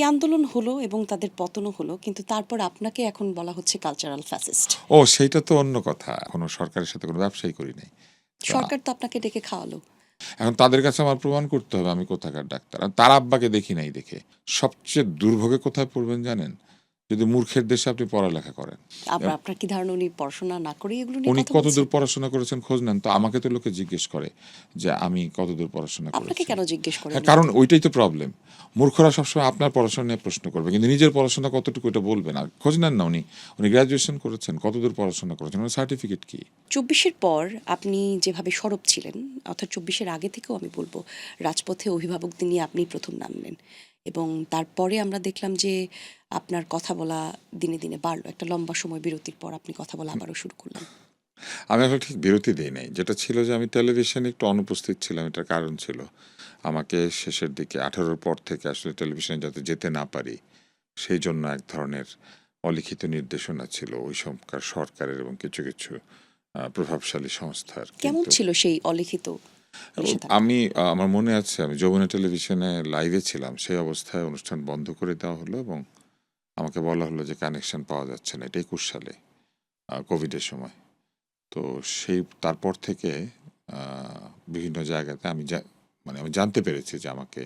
এই আন্দোলন হলো এবং তাদের পতনও হলো, কিন্তু তারপর আপনাকে এখন বলা হচ্ছে কালচারাল ফ্যাসিস্ট। সেইটা তো অন্য কথা। কোনো সরকারের সাথে কোনো ব্যবসাই করি নাই। তো সরকার তো আপনাকে ডেকে খাওয়ালো। এখন তাদের কাছে আমার প্রমাণ করতে হবে আমি কোথাকার ডাক্তার। আর তার আব্বাকে দেখি নাই দেখে। সবচেয়ে দুর্ভোগে কোথায় পড়বেন জানেন? যদি মূর্খের দেশে আপনি পড়ালেখা করেন। আবার আপনার কি ধারণা উনি পড়াশোনা না করেই এগুলো নিয়ে উনি কথা বলছেন? কতদূর পড়াশোনা করেছেন খোঁজ নেন তো আমাকে তো লোকে জিজ্ঞেস করে যে আমি কতদূর পড়াশোনা আপনাকে করেছি। কেন জিজ্ঞেস করে হ্যাঁ, উনি কারণ এত? ওইটাই তো প্রবলেম। মূর্খরা সবসময় আপনার পড়াশোনা নিয়ে প্রশ্ন করবে, কিন্তু নিজের পড়াশোনা কতটুকু এটা বলবেন। আর খোঁজ নেন না উনি গ্র্যাজুয়েশন করেছেন, কতদূর পড়াশোনা করেছেন, ওনার সার্টিফিকেট কি? ২৪-এর পর আপনি যেভাবে সরব ছিলেন, অর্থাৎ ২৪-এর আগে থেকেও আমি বলব, রাজপথে অভিভাবকদের নিয়ে আপনিই প্রথম নামলেন এবং তারপরে আমরা দেখলাম যে আপনার কথা বলা দিনে দিনে বাড়লো। একটা লম্বা সময় বিরতির পর আপনি কথা বলা আবারও শুরু করলেন। আমি আসলে ঠিক বিরতি দেই নাই। যেটা ছিল যে আমি টেলিভিশনে একটু অনুপস্থিত ছিলাম, এটার কারণ ছিল আমাকে শেষের দিকে ১৮ পর থেকে আসলে টেলিভিশনে যাতে যেতে না পারি, সেই জন্য এক ধরনের অলিখিত নির্দেশনা ছিল ওই সময়কার সরকারের এবং কিছু প্রভাবশালী সংস্থার। কেমন কিন্তু ছিল সেই অলিখিত নিষেধাজ্ঞা? আমার মনে আছে আমি যমুনা টেলিভিশনে লাইভে ছিলাম। সেই অবস্থায় অনুষ্ঠান বন্ধ করে দেওয়া হলো এবং আমাকে বলা হলো যে কানেকশন পাওয়া যাচ্ছে না। এটা ২১ সালে কোভিডের সময়। তো তারপর থেকে আ বিভিন্ন জায়গাতে আমি জানতে পেরেছি যে আমাকে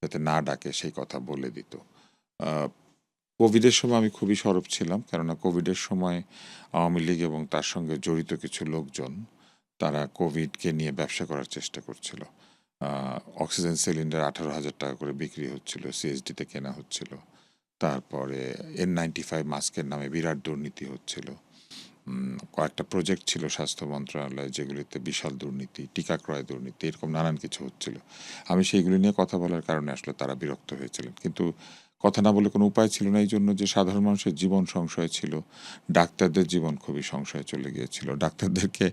যাতে না ডাকে সেই কথা বলে দিত। আ কোভিডের সময় আমি খুবই সরব ছিলাম। কেননা কোভিডের সময় আওয়ামী লীগ এবং তার সঙ্গে জড়িত কিছু লোকজন তারা কোভিডকে নিয়ে ব্যবসা করার চেষ্টা করছিল। আ অক্সিজেন সিলিন্ডার ৳১৮,০০০ করে বিক্রি হচ্ছিল, সিএসডিতে কেনা হচ্ছিল। তারপরে N95 মাস্কের নামে বিরাট দুর্নীতি হচ্ছিল। কয়েকটা প্রজেক্ট ছিল স্বাস্থ্য মন্ত্রণালয়ে যেগুলিতে বিশাল দুর্নীতি, টিকা ক্রয় দুর্নীতি, এরকম নানান কিছু হচ্ছিল। আমি সেইগুলি নিয়ে কথা বলার কারণে আসলে তারা বিরক্ত হয়েছিলেন। কিন্তু কথা না বলে কোনো উপায় ছিল না, এইজন্য যে সাধারণ মানুষের জীবন সংশয় ছিল, ডাক্তারদের জীবন খুবই সংশয়ে চলে গিয়েছিল। ডাক্তারদেরকে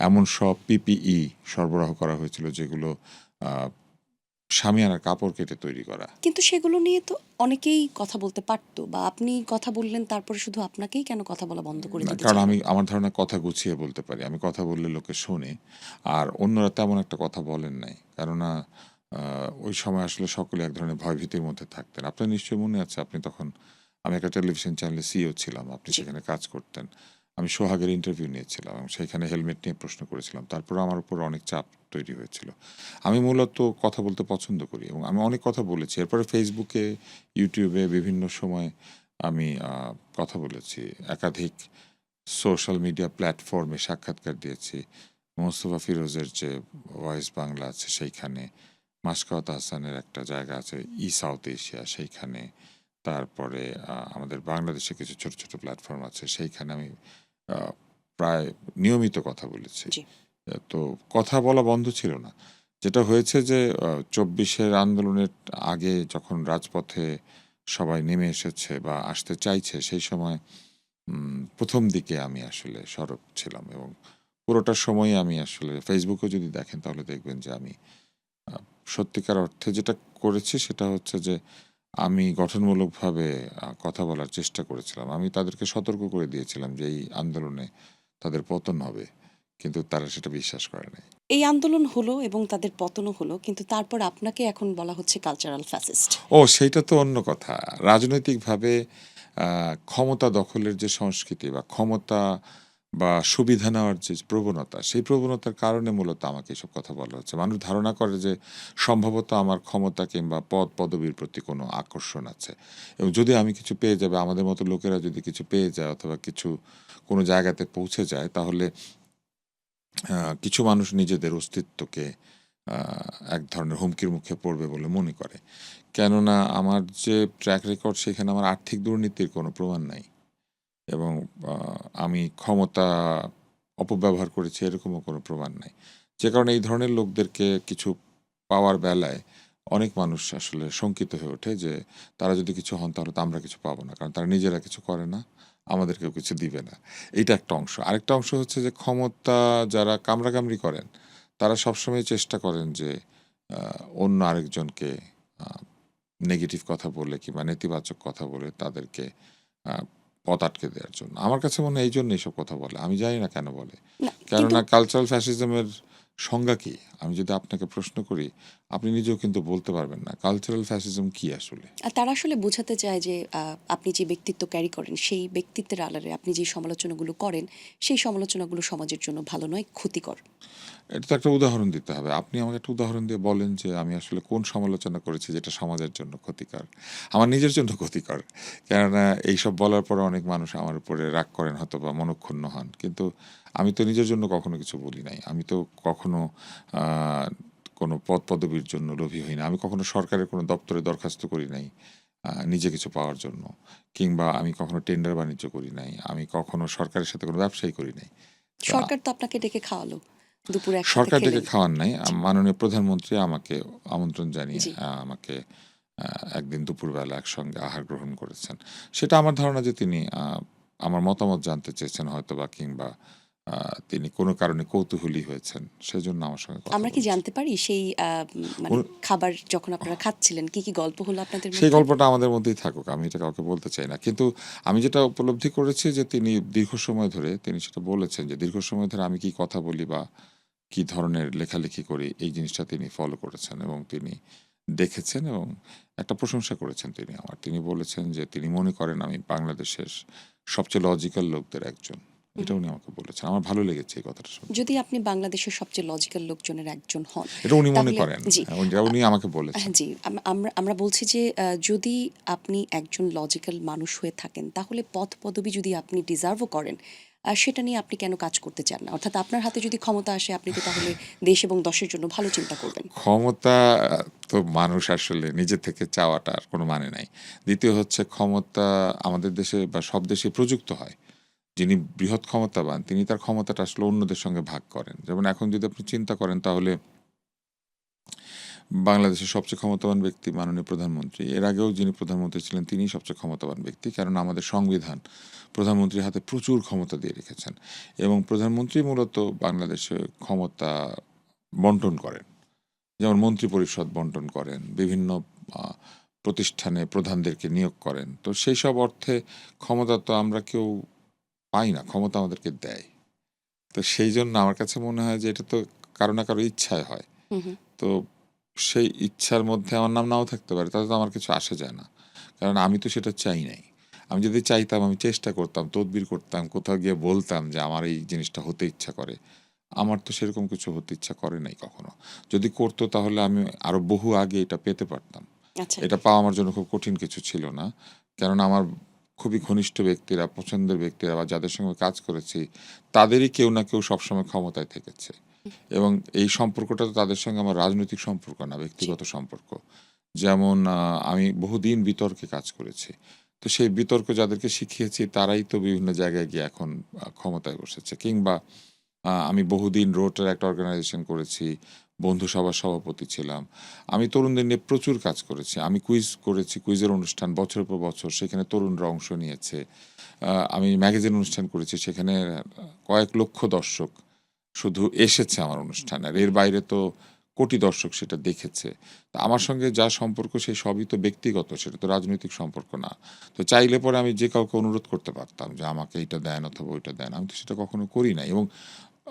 এমন সব পিপিই সরবরাহ করা হয়েছিল যেগুলো আ শামিয়ানার কাপড় কেটে তৈরি করা। কিন্তু সেগুলো নিয়ে তো অনেকেই কথা বলতে পারতো, বা আপনি কথা বললেন তারপরে শুধু আপনাকেই কেন কথা বলা বন্ধ করে না, দিতে কারণ চাইলেন? আমার ধারণা কথা গুছিয়ে বলতে পারি। আমি কথা বললে লোকে শোনে। আর অন্যরা তেমন একটা কথা বলেন নাই। কেননা আ ওই সময় আসলে সকলে এক ধরনের ভয়ভীতির মধ্যে থাকতেন। আপনার নিশ্চয়ই মনে আছে আমি একটা টেলিভিশন চ্যানেলে সিইও ছিলাম। আপনি জি। সেখানে কাজ করতেন। আমি সোহাগের ইন্টারভিউ নিয়েছিলাম এবং সেখানে হেলমেট নিয়ে প্রশ্ন করেছিলাম। তারপরেও আমার উপর অনেক চাপ তৈরি হয়েছিল। আমি মূলত কথা বলতে পছন্দ করি এবং আমি অনেক কথা বলেছি। এরপরে ফেসবুকে, ইউটিউবে বিভিন্ন সময় আমি কথা বলেছি। একাধিক সোশ্যাল মিডিয়া প্ল্যাটফর্মে সাক্ষাৎকার দিয়েছি। মোস্তফা ফিরোজের যে ভয়েস বাংলা আছে সেইখানে, মাসকাওয়াত হাসানের একটা জায়গা আছে সাউথ এশিয়া সেইখানে, তারপরে আমাদের বাংলাদেশে কিছু ছোট প্ল্যাটফর্ম আছে সেইখানে আমি আ প্রায় নিয়মিত কথা বলেছি। জি। তো কথা বলা বন্ধ ছিল না। যেটা হয়েছে যে ২৪-এর আন্দোলনের আগে যখন রাজপথে সবাই নেমে এসেছে বা আসতে চাইছে সেই সময় ১ম দিকে আমি আসলে সরব ছিলাম এবং পুরোটা সময়ই আমি আসলে ফেসবুকেও যদি দেখেন তাহলে দেখবেন যে আমি আ সত্যিকার অর্থে যেটা করেছি সেটা হচ্ছে যে আমি গঠনমূলকভাবে কথা বলার চেষ্টা করেছিলাম। আমি তাদেরকে সতর্ক করে দিয়েছিলাম যে এই আন্দোলনে তাদের পতন হবে। কিন্তু তারা সেটা বিশ্বাস করে নাই। এই আন্দোলন হলো এবং তাদের পতনও হলো, কিন্তু তারপর আপনাকে এখন বলা হচ্ছে কালচারাল ফ্যাসিস্ট। সেইটা তো অন্য কথা। রাজনৈতিকভাবে আ ক্ষমতা দখলের যে সংস্কৃতি বা ক্ষমতা বা সুবিধা নেওয়ার যে প্রবণতা, সেই প্রবণতার কারণে মূলত আমাকে এসব কথা বলা হচ্ছে। মানুষ ধারণা করে যে সম্ভবত আমার ক্ষমতা কিংবা পদবীর প্রতি কোনো আকর্ষণ আছে। এবং যদি আমি কিছু পেয়ে যাই বা আমাদের মতো লোকেরা যদি কিছু পেয়ে যায় অথবা কোনো জায়গাতে পৌঁছে যায় তাহলে কিছু মানুষ নিজেদের অস্তিত্বকে আ এক ধরনের হুমকির মুখে পড়বে বলে মনে করে। কেননা আমার যে ট্র্যাক রেকর্ড সেখানে আমার আর্থিক দুর্নীতির কোনো প্রমাণ নাই এবং আ আমি ক্ষমতা অপব্যবহার করেছি এরকমও কোনো প্রমাণ নাই। যে কারণে এই ধরনের লোকদেরকে কিছু পাওয়ার বেলায় অনেক মানুষ আসলে শঙ্কিত হয়ে ওঠে যে তারা যদি কিছু হন তাহলে তো আমরা কিছু পাবো না। কারণ তারা নিজেরা কিছু করে না, আমাদেরকেও কিছু দিবে না। এইটা একটা অংশ। আরেকটা অংশ হচ্ছে যে ক্ষমতা যারা কামড়াকামড়ি করেন, তারা সবসময় চেষ্টা করেন যে আ অন্য আরেকজনকে আ নেগেটিভ কথা বলে কিংবা নেতিবাচক কথা বলে তাদেরকে আ পথ আটকে দেওয়ার জন্য। আমার কাছে মনে হয় এইজন্য এইসব কথা বলে। আমি জানি না কেন বলে। না, কিন্তু কেননা কালচারাল ফ্যাসিজমের সংজ্ঞা কি? আমি যদি আপনাকে প্রশ্ন করি, আপনি নিজেও কিন্তু বলতে পারবেন না কালচারাল ফ্যাসিজম কি আসলে। আর তারা আসলে বোঝাতে চায় যে আপনি যে ব্যক্তিত্ব ক্যারি করেন সেই ব্যক্তিত্বের আড়ালে আপনি যে সমালোচনাগুলো করেন সেই সমালোচনাগুলো সমাজের জন্য ভালো নয়, ক্ষতিকর। এটা তো একটা উদাহরণ দিতে হবে। আপনি আমাকে একটা উদাহরণ দিয়ে বলেন যে আমি আসলে কোন সমালোচনা করেছি যেটা সমাজের জন্য ক্ষতিকর। আমার নিজের জন্য ক্ষতিকর। কেননা এইসব বলার পরে অনেক মানুষ আমার উপরে রাগ করেন হয়তোবা মনঃক্ষুণ্ণ হন। কিন্তু আমি তো নিজের জন্য কখনো কিছু বলি নাই। আমি তো কখনো আ কোনো পদপদবীর জন্য লোভী হই না। আমি কখনো সরকারের কোনো দপ্তরে দরখাস্ত করি নাই নিজে কিছু পাওয়ার জন্য। কিংবা আমি কখনো টেন্ডার বাণিজ্য করি নাই। আমি কখনো সরকারের সাথে কোনো ব্যবসাই করি নাই। তো সরকার তো আপনাকে ডেকে খাওয়ালো, দুপুরে একসাথে সরকার ডেকে খেলেন। খাওয়ান নাই। জি। মাননীয় প্রধানমন্ত্রী আমাকে আমন্ত্রণ জানিয়ে জি। আমাকে একদিন দুপুরবেলা একসঙ্গে আহার গ্রহণ করেছেন। সেটা আমার ধারণা যে তিনি আমার মতামত জানতে চেয়েছেন হয়তোবা কিংবা আ তিনি কোনো কারণে কৌতূহলী হয়েছেন। সেজন্য আমার সঙ্গে কথা আমরা কি বলেছেন। জানতে পারি সেই মানে উনি খাবার যখন আপনারা খাচ্ছিলেন কি কি গল্প হলো আপনাদের সেই মধ্যে? গল্পটা আমাদের মধ্যেই থাকুক। আমি এটা কাউকে বলতে চাই না। কিন্তু আমি যেটা উপলব্ধি করেছি যে তিনি দীর্ঘ সময় ধরে তিনি সেটা বলেছেন যে দীর্ঘ সময় ধরে আমি কি কথা বলি বা কি ধরনের লেখালেখি করি এই জিনিসটা তিনি ফলো করেছেন এবং তিনি দেখেছেন এবং একটা প্রশংসা করেছেন তিনি আমার। তিনি বলেছেন যে তিনি মনে করেন আমি বাংলাদেশের সবচেয়ে লজিক্যাল লোকদের একজন। হুম, এটা হুম। উনি আমাকে বলেছেন। আমার ভালো লেগেছে এই কথাটা শুনে। যদি আপনি বাংলাদেশের সবচেয়ে লজিক্যাল লোকজনের একজন হন, এটা উনি মনে তাহলে করেন। জি, এটা আ উনি আমাকে হ্যাঁ, বলেছেন। জি। আমরা আমরা বলছি যে যদি আপনি একজন লজিক্যাল মানুষ হয়ে থাকেন তাহলে পদবি যদি আপনি ডিজার্ভও করেন, সেটা নিয়ে আপনি কেন কাজ করতে চান না? অর্থাৎ আপনার হাতে যদি ক্ষমতা আসে আপনি তো তাহলে দেশ এবং দশের জন্য ভালো চিন্তা করবেন। ক্ষমতা তো মানুষ আসলে নিজে থেকে চাওয়াটার কোনো মানে নাই। দ্বিতীয় হচ্ছে ক্ষমতা আমাদের দেশে বা সব দেশেই প্রযুক্ত হয়। যিনি বৃহৎ ক্ষমতাবান তিনি তার ক্ষমতাটা আসলে অন্যদের সঙ্গে ভাগ করেন। যেমন এখন যদি আপনি চিন্তা করেন তাহলে বাংলাদেশের সবচেয়ে ক্ষমতাবান ব্যক্তি মাননীয় প্রধানমন্ত্রী। এর আগেও যিনি প্রধানমন্ত্রী ছিলেন তিনিই সবচেয়ে ক্ষমতাবান ব্যক্তি। কারণ আমাদের সংবিধান প্রধানমন্ত্রীর হাতে প্রচুর ক্ষমতা দিয়ে রেখেছেন। এবং প্রধানমন্ত্রী মূলত বাংলাদেশে ক্ষমতা বন্টন করেন। যেমন মন্ত্রিপরিষদ বন্টন করেন, বিভিন্ন আ প্রতিষ্ঠানে প্রধানদেরকে নিয়োগ করেন। তো সেইসব অর্থে ক্ষমতা তো আমরা কেউ পাই না। ক্ষমতা আমাদেরকে দেয়। তো সেইজন্য আমার কাছে মনে হয় যে এটা তো কারো না কারো ইচ্ছায় হয়। হুম, হুম। তো সেই ইচ্ছার মধ্যে আমার নাম নাও থাকতে পারে। তাতে তো আমার কিছু আসে যায় না। কারণ আমি তো সেটা চাই নাই। আমি যদি চাইতাম আমি চেষ্টা করতাম, তদবির করতাম, কোথাও গিয়ে বলতাম যে আমার এই জিনিসটা হতে ইচ্ছা করে। আমার তো সেরকম কিছু হতে ইচ্ছা করে নাই কখনো। যদি করত তাহলে আমি আরো বহু আগে এটা পেতে পারতাম। আচ্ছা। এটা পাওয়া আমার জন্য খুব কঠিন কিছু ছিল না। কেননা আমার খুবই ঘনিষ্ঠ ব্যক্তিরা, পছন্দের ব্যক্তিরা বা যাদের সঙ্গে কাজ করেছি, তাদেরই কেউ না কেউ সবসময় ক্ষমতায় থেকেছে। এবং এই সম্পর্কটা তো তাদের সঙ্গে আমার রাজনৈতিক সম্পর্ক না, জি। ব্যক্তিগত সম্পর্ক। যেমন আমি বহুদিন বিতর্কে কাজ করেছি। তো সেই বিতর্ক যাদেরকে শিখিয়েছি তারাই তো বিভিন্ন জায়গায় গিয়ে এখন ক্ষমতায় বসেছে। কিংবা আমি বহুদিন রোটার একটা অর্গানাইজেশন করেছি। বন্ধু সভার সভাপতি ছিলাম। আমি তরুণদের নিয়ে প্রচুর কাজ করেছি। আমি কুইজ করেছি, কুইজের অনুষ্ঠান বছরের পর বছর সেখানে তরুণরা অংশ নিয়েছে। আমি ম্যাগাজিন অনুষ্ঠান করেছি সেখানে কয়েক লক্ষ দর্শক শুধু এসেছে আমার অনুষ্ঠানে। আর হুম, এর হুম। বাইরে তো কোটি দর্শক সেটা দেখেছে। তো আমার সঙ্গে যা সম্পর্ক সেই সবই তো ব্যক্তিগত, সেটা তো রাজনৈতিক সম্পর্ক না। তো চাইলে পরে আমি যে কাউকে অনুরোধ করতে পারতাম যে আমাকে এইটা দেন অথবা ওইটা দেন। আমি তো সেটা কখনো করি নাই এবং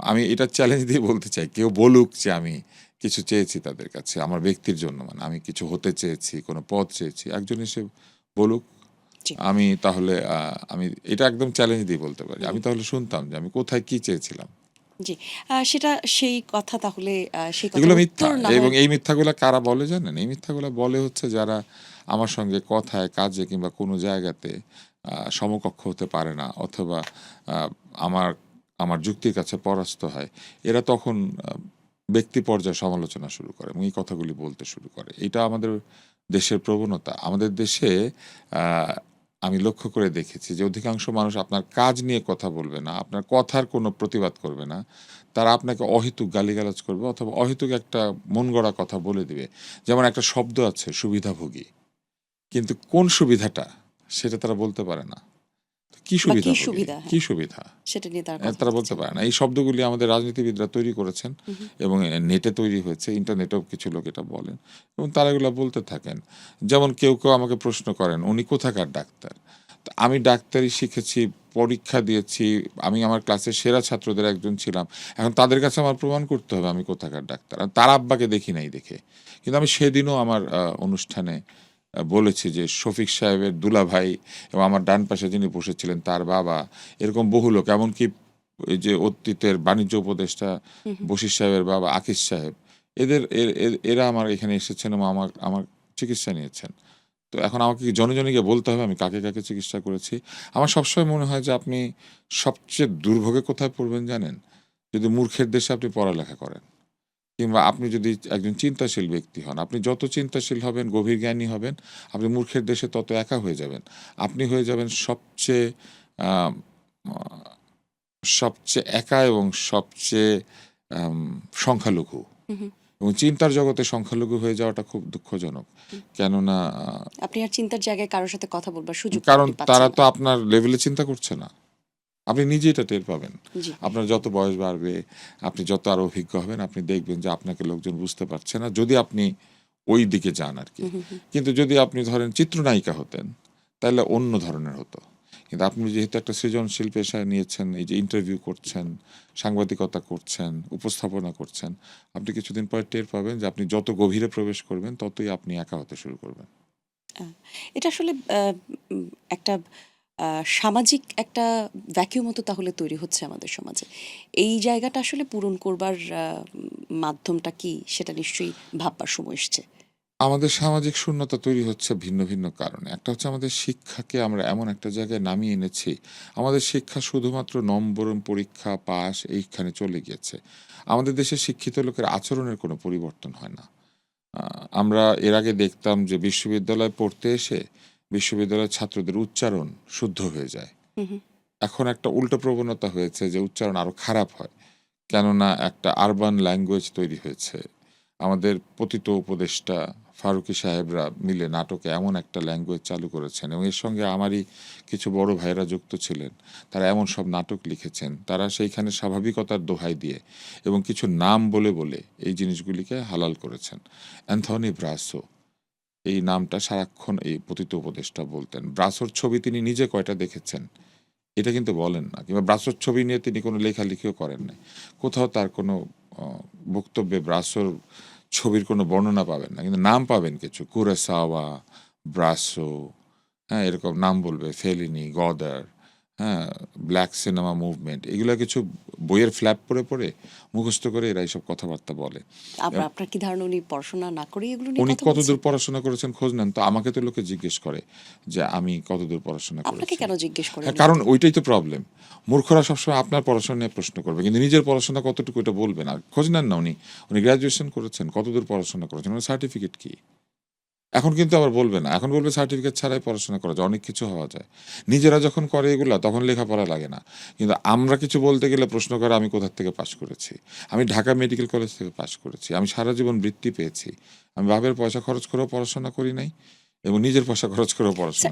আমি এটা চ্যালেঞ্জ দিয়ে বলতে চাই, কেউ বলুক যে আমি কিছু চেয়েছি তাদের কাছে আমার ব্যক্তির জন্য, মানে আমি কিছু হতে চেয়েছি, কোনো পদ চেয়েছি। একজন এসে বলুক, জি। আমি তাহলে আমি এটা একদম চ্যালেঞ্জ দিয়ে বলতে পারি। হুম, আমি হুম। তাহলে শুনতাম যে আমি কোথায় কি চেয়েছিলাম। জি। সেটা সেই কথা তাহলে সেই কথার এগুলো মিথ্যা উত্তর না এবং হয়। এই মিথ্যাগুলা কারা বলে জানেন? এই মিথ্যাগুলা বলে হচ্ছে যারা আমার সঙ্গে কথায়, কাজে কিংবা কোনো জায়গাতে সমকক্ষ হতে পারে না অথবা আ আমার আমার যুক্তির কাছে পরাস্ত হয়। এরা তখন ব্যক্তি পর্যায়ে সমালোচনা শুরু করে এবং এই কথাগুলি বলতে শুরু করে। এটা আমাদের দেশের প্রবণতা। আমাদের দেশে আ আমি লক্ষ্য করে দেখেছি যে অধিকাংশ মানুষ আপনার কাজ নিয়ে কথা বলবে না, আপনার কথার কোনো প্রতিবাদ করবে না। তারা আপনাকে অহেতুক গালিগালাজ করবে অথবা অহেতুক একটা মন গড়া কথা বলে দিবে। যেমন একটা শব্দ আছে সুবিধাভোগী। কিন্তু কোন সুবিধাটা সেটা তারা বলতে পারে না। কি বা কি সুবিধাভোগী? সুবিধা, কি হ্যাঁ, সুবিধা? সেটা নিয়ে তারা কথা তারা বলতে বলতে চান। পারে না। এই শব্দগুলি আমাদের রাজনীতিবিদরা তৈরি করেছেন হুম, হুম। এবং নেটে তৈরি হয়েছে। ইন্টারনেটেও কিছু লোক এটা বলেন এবং তারা এগুলা বলতে থাকেন। যেমন কেউ আমাকে প্রশ্ন করেন, "উনি কোথাকার ডাক্তার?" তো আমি ডাক্তারি শিখেছি, পরীক্ষা দিয়েছি, আমি আমার ক্লাসের সেরা ছাত্রদের একজন ছিলাম। এখন তাদের কাছে আমার প্রমাণ করতে হবে আমি কোথাকার ডাক্তার। আর তার আব্বাকে দেখি নাই দেখে। কিন্তু আমি সেদিনও আমার অনুষ্ঠানে বলেছি যে শফিক সাহেবের দুলাভাই এবং আমার ডান পাশে যিনি বসেছিলেন তার বাবা, এরকম বহু লোক, এমনকি এই যে অতীতের বাণিজ্য উপদেষ্টা বশির সাহেবের বাবা আকিস সাহেব, এরা আমার এখানে এসেছেন এবং আমার আমার চিকিৎসা নিয়েছেন। তো এখন আমাকে কি জনে জনে গিয়ে বলতে হবে আমি কাকে কাকে চিকিৎসা করেছি? আমার সবসময় মনে হয় যে আপনি সবচেয়ে দুর্ভোগে কোথায় পড়বেন জানেন? যদি মূর্খের দেশে আপনি পড়ালেখা করেন, কিংবা আপনি যদি একজন চিন্তাশীল ব্যক্তি হন। আপনি যত চিন্তাশীল হবেন, গভীর জ্ঞানী হবেন, আপনি মূর্খের দেশে তত একা হয়ে যাবেন। আপনি হয়ে যাবেন সবচেয়ে আম আ সবচেয়ে একা এবং সবচেয়ে আম সংখ্যালঘু। হুম, হুম। এবং চিন্তার জগতে সংখ্যালঘু হয়ে যাওয়াটা খুব দুঃখজনক। কেননা আপনি আর চিন্তার জায়গায় কারো সাথে কথা বলবার সুযোগটা কারণ আপনি তারা পাচ্ছেন তো না। আপনার লেভেলে চিন্তা করছে না। আপনি নিজেই এটা টের পাবেন। জি। আপনার যত বয়স বাড়বে, আপনি যত আরো অভিজ্ঞ হবেন, আপনি দেখবেন যে আপনাকে লোকজন বুঝতে পারছে না, যদি আপনি ওই দিকে যান আরকি। হুম, হুম, হুম। কিন্তু যদি আপনি ধরেন চিত্রনায়িকা হতেন, তাহলে অন্য ধরনের হতো। কিন্তু আপনি যেহেতু একটা সৃজনশীল পেশা নিয়েছেন, এই যে ইন্টারভিউ করছেন, সাংবাদিকতা করছেন, উপস্থাপনা করছেন, আপনি কিছুদিন পরে টের পাবেন যে আপনি যত গভীরে প্রবেশ করবেন, ততই আপনি একা হতে শুরু করবেন। আ এটা আসলে একটা সামাজিক একটা ভ্যাকুয়াম মতো তাহলে তৈরি হচ্ছে আমাদের সমাজে। এই জায়গাটা আসলে পূরণ করবার মাধ্যমটা কি সেটা নিশ্চয়ই ভাববার সময় এসছে। আমাদের সামাজিক শূন্যতা তৈরি হচ্ছে ভিন্ন ভিন্ন কারণে। একটা হচ্ছে আমাদের শিক্ষাকে আমরা এমন একটা জায়গায় নামিয়ে এনেছি, আমাদের শিক্ষা শুধুমাত্র নম্বর, পরীক্ষা, পাস এইখানে চলে গিয়েছে। আমাদের দেশের শিক্ষিত লোকের আচরণের কোনো পরিবর্তন হয় না। আ আমরা এর আগে দেখতাম যে বিশ্ববিদ্যালয়ে পড়তে এসে বিশ্ববিদ্যালয়ের ছাত্রদের উচ্চারণ শুদ্ধ হয়ে যায়। হুম, হুম। এখন একটা উল্টো প্রবণতা হয়েছে যে উচ্চারণ আরো খারাপ হয়। কেননা একটা আরবান ল্যাঙ্গুয়েজ তৈরি হয়েছে। আমাদের পতিত উপদেষ্টা ফারুকী সাহেবরা মিলে নাটকে এমন একটা ল্যাঙ্গুয়েজ চালু করেছেন এবং এর সঙ্গে আমারই কিছু বড় ভাইয়েরা যুক্ত ছিলেন। তারা এমন সব নাটক লিখেছেন। তারা সেইখানে স্বাভাবিকতার দোহাই দিয়ে এবং কিছু নাম বলে, বলে এই জিনিসগুলিকে হালাল করেছেন। অ্যান্থনি ব্রাসো, এই নামটা সারাক্ষণ এই পতিত উপদেষ্টা বলতেন। ব্রাসোর ছবি তিনি নিজে কয়টা দেখেছেন এটা কিন্তু বলেন না, কিংবা ব্রাসোর ছবি নিয়ে তিনি কোনো লেখালেখিও করেন নাই। কোথাও তার কোনো বক্তব্যে ব্রাসোর ছবির কোনো বর্ণনা পাবেন না, কিন্তু নাম পাবেন কিছু, কুরাসাওয়া, ব্রাসো, হ্যাঁ, এরকম নাম বলবে, ফেলিনি, গদার, হ্যাঁ, ব্ল্যাক সিনেমা মুভমেন্ট, এগুলো কিছু বইয়ের ফ্ল্যাপ পড়ে পড়ে মুখস্থ করে এরা এইসব কথাবার্তা বলে। আপনার কি ধারণা উনি পড়াশোনা না করেই এগুলো নিয়ে উনি কথা কতদূর বলছেন? পড়াশোনা করেছেন খোঁজ নেন তো আমাকে তো লোকে জিজ্ঞেস করে যে আমি কতদূর পড়াশোনা আপনাকে করেছি। কেন জিজ্ঞেস করেন হ্যাঁ, উনি কারণ তাহলে? ওইটাই তো প্রবলেম। মূর্খরা সবসময় আপনার পড়াশোনা নিয়ে প্রশ্ন করবে, কিন্তু নিজের পড়াশোনা কতটুকু এটা বলবে না। খোঁজ নেন না উনি। উনি গ্র্যাজুয়েশন করেছেন, কতদূর পড়াশোনা করেছেন, ওনার সার্টিফিকেট কি? এখন কিন্তু আবার বলবে না। এখন বলবে সার্টিফিকেট ছাড়াই পড়াশোনা করা যায়, অনেক কিছু হওয়া যায়। নিজেরা যখন করে এগুলা তখন লেখাপড়া লাগে না। কিন্তু আমরা কিছু বলতে গেলে প্রশ্ন করে আমি কোথা থেকে পাশ করেছি। আমি ঢাকা মেডিকেল কলেজ থেকে পাশ করেছি। আমি সারা জীবন বৃত্তি পেয়েছি। আমি বাপের পয়সা খরচ করেও পড়াশোনা করি নাই এবং নিজের পয়সা খরচ করেও স্যার, পড়াশোনা